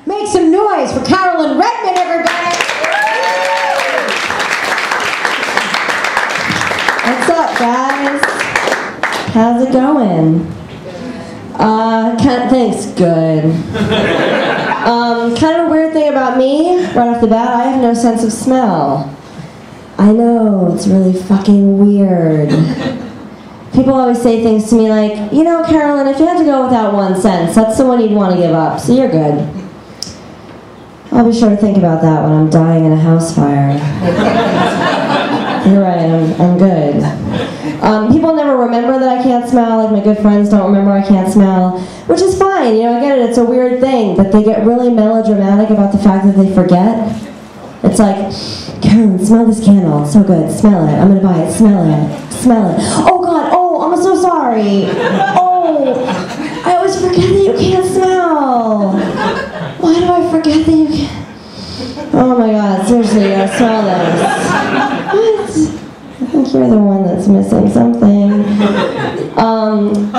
Make some noise for Carolyn Redmond, everybody! What's up, guys? How's it going? Thanks, good. Kind of a weird thing about me, right off the bat, I have no sense of smell. I know, it's really fucking weird. People always say things to me like, you know, Carolyn, if you had to go without one sense, that's the one you'd want to give up, so you're good. I'll be sure to think about that when I'm dying in a house fire. You're right, I'm good. People never remember that I can't smell, like my good friends don't remember I can't smell, which is fine, you know, I get it, it's a weird thing, but they get really melodramatic about the fact that they forget. It's like, Carolyn, smell this candle, it's so good, smell it, I'm gonna buy it, smell it, smell it. Oh God, oh, I'm so sorry. Oh, I always forget that you can't smell. Why do I forget that you can't? Oh my God, seriously, you gotta smell this. What? I think you're the one that's missing something.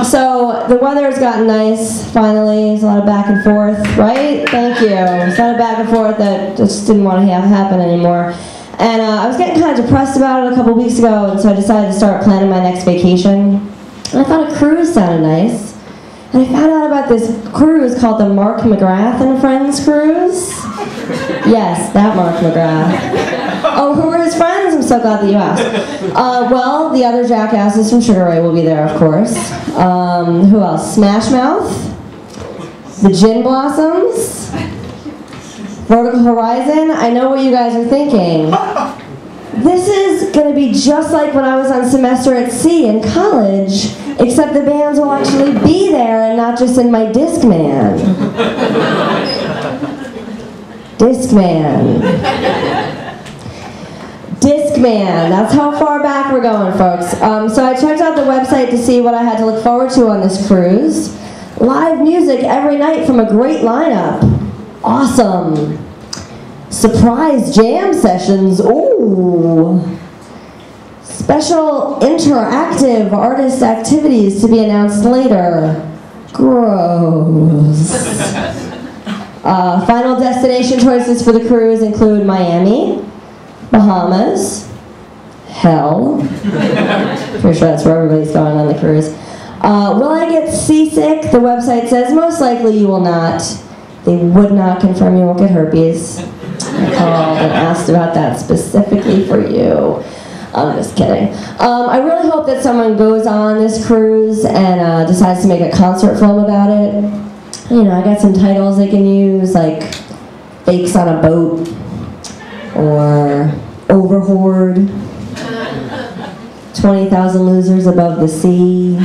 So the weather's gotten nice, finally. There's a lot of back and forth, right? Thank you. There's a lot of back and forth that just didn't want to happen anymore. And I was getting kind of depressed about it a couple weeks ago, and so I decided to start planning my next vacation. And I thought a cruise sounded nice. And I found out about this cruise called the Mark McGrath and Friends cruise. Yes, that Mark McGrath. Oh, who are his friends? I'm so glad that you asked. Well, the other jackasses from Sugar Ray will be there, of course. Who else? Smash Mouth, the Gin Blossoms, Vertical Horizon. I know what you guys are thinking. This is going to be just like when I was on semester at sea in college, except the bands will actually be there and not just in my Discman. Discman. Discman, that's how far back we're going, folks. So I checked out the website to see what I had to look forward to on this cruise. Live music every night from a great lineup. Awesome. Surprise jam sessions, ooh. Special interactive artist activities to be announced later. Gross. Final destination choices for the cruise include Miami, Bahamas, hell. Pretty sure that's where everybody's going on the cruise. Will I get seasick? The website says most likely you will not. They would not confirm you won't get herpes. I called and asked about that specifically for you. I'm just kidding. I really hope that someone goes on this cruise and decides to make a concert film about it. You know, I got some titles they can use, like Fakes on a Boat, or Overhoard, 20,000 Losers Above the Sea.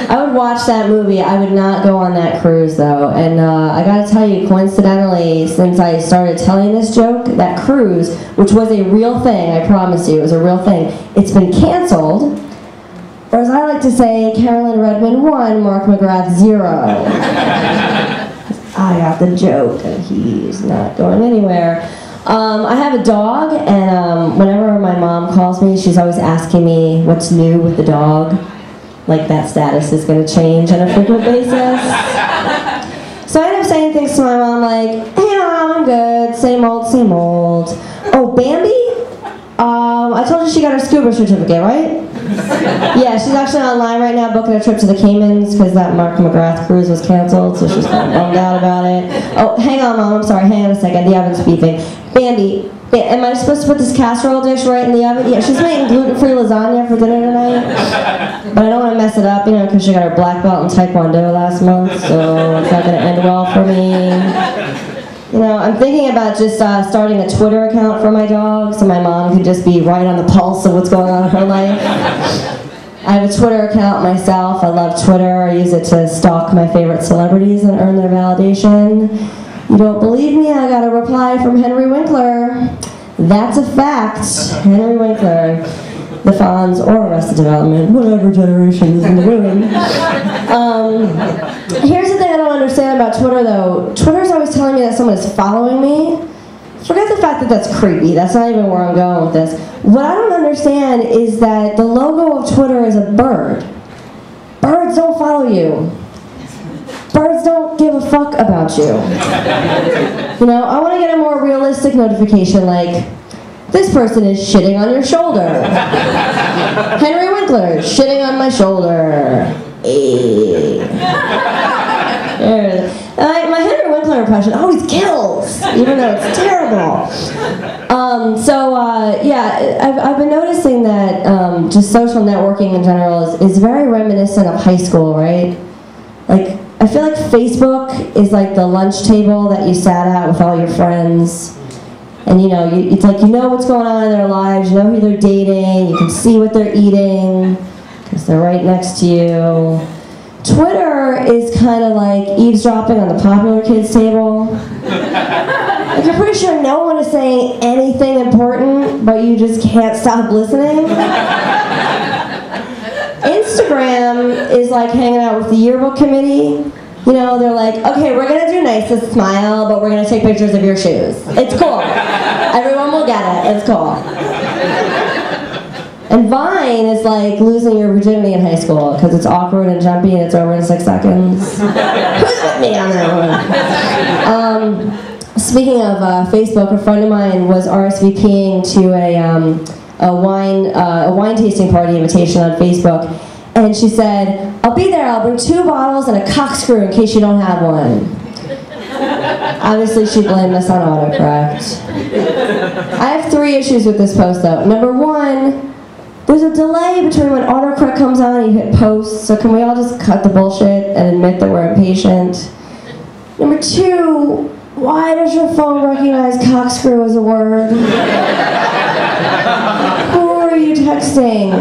I would watch that movie. I would not go on that cruise, though. And I gotta tell you, coincidentally, since I started telling this joke, that cruise, which was a real thing, I promise you, it was a real thing, it's been canceled. Or as I like to say, Carolyn Redmond 1, Mark McGrath 0. I got the joke, and he's not going anywhere. I have a dog, and whenever my mom calls me, she's always asking me what's new with the dog. Like that status is going to change on a frequent basis. So I end up saying things to my mom like, hey Mom, I'm good, same old, same old. Oh, Bambi? I told you she got her scuba certificate, right? Yeah, she's actually online right now booking a trip to the Caymans because that Mark McGrath cruise was canceled, so she's kind of bummed out about it. Oh, hang on, Mom, I'm sorry, hang on a second, the oven's beeping. Bambi, am I supposed to put this casserole dish right in the oven? Yeah, she's making gluten-free lasagna for dinner tonight, but I don't want to mess it up, you know, because she got her black belt in Taekwondo last month, so it's not going to end well for me. You know, I'm thinking about just starting a Twitter account for my dog so my mom could just be right on the pulse of what's going on in her life. I have a Twitter account myself. I love Twitter. I use it to stalk my favorite celebrities and earn their validation. You don't believe me? I got a reply from Henry Winkler. That's a fact. Henry Winkler. The Fonz or Arrested Development, whatever generation is in the room. Here's the thing I don't understand about Twitter, though. Twitter's always telling me that someone is following me. Forget the fact that that's creepy. That's not even where I'm going with this. What I don't understand is that the logo of Twitter is a bird. Birds don't follow you. birds don't give a fuck about you. You know, I want to get a more realistic notification like, this person is shitting on your shoulder. Henry Winkler, shitting on my shoulder. My Henry Winkler impression always kills, even though it's terrible. I've been noticing that just social networking in general is very reminiscent of high school, right? Like, I feel like Facebook is like the lunch table that you sat at with all your friends. And you know, it's like you know what's going on in their lives, you know who they're dating, you can see what they're eating, because they're right next to you. Twitter is kind of like eavesdropping on the popular kids table. Like you're pretty sure no one is saying anything important, but you just can't stop listening. Instagram is like hanging out with the yearbook committee. You know, they're like, okay, we're going to do nicest smile, but we're going to take pictures of your shoes. It's cool. Everyone will get it. It's cool. And Vine is like losing your virginity in high school because it's awkward and jumpy and it's over in 6 seconds. Who's with me on that one? Speaking of Facebook, a friend of mine was RSVPing to a wine tasting party invitation on Facebook. And she said, I'll be there, I'll bring 2 bottles and a corkscrew in case you don't have one. Obviously she blamed us on autocorrect. I have 3 issues with this post though. Number 1, there's a delay between when autocorrect comes on and you hit post, so can we all just cut the bullshit and admit that we're impatient? Number 2, why does your phone recognize corkscrew as a word? Who are you texting?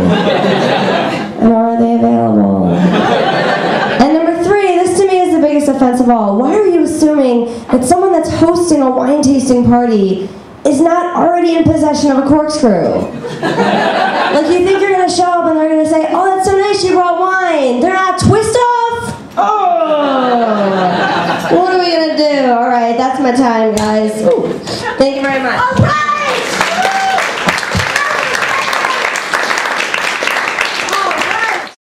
And are they available? And number 3, this to me is the biggest offense of all. Why are you assuming that someone that's hosting a wine tasting party is not already in possession of a corkscrew? Like you think you're going to show up and they're going to say, oh, that's so nice you brought wine. They're not twist off? Oh. What are we going to do? All right, that's my time, guys. Ooh. Thank you very much. All right.